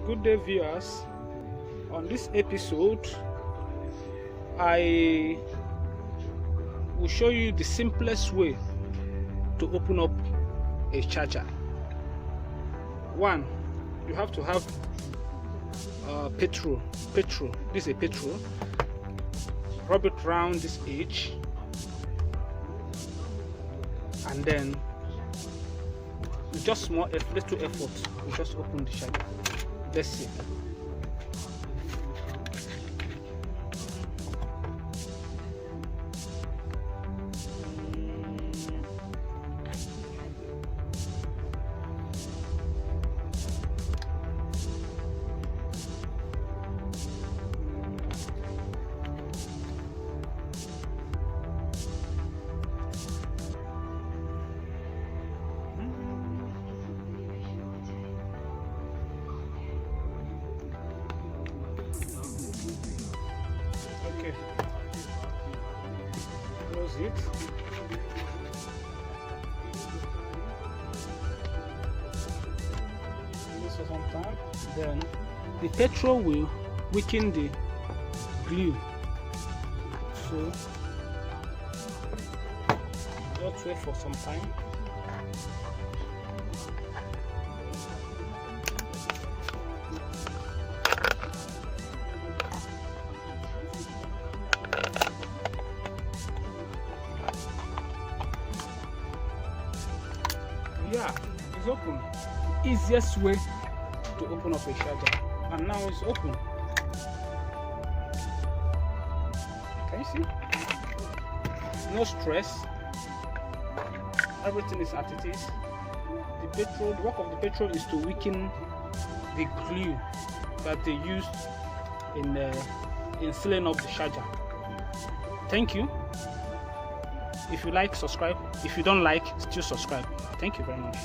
Good day, viewers. On this episode, I will show you the simplest way to open up a charger. One, you have to have petrol. This is a petrol. Rub it around this edge, and then with just small little effort, you just open the charger. Let's see. Okay, close it. This for some time. Then the petrol will weaken the glue. So just wait for some time. Yeah, it's open. Easiest way to open up a charger, and now it's open. Can you see? No stress. Everything is at it is. The work of the petrol is to weaken the glue that they used in sealing up the charger. Thank you. If you like, subscribe. If you don't like, still subscribe. Thank you very much.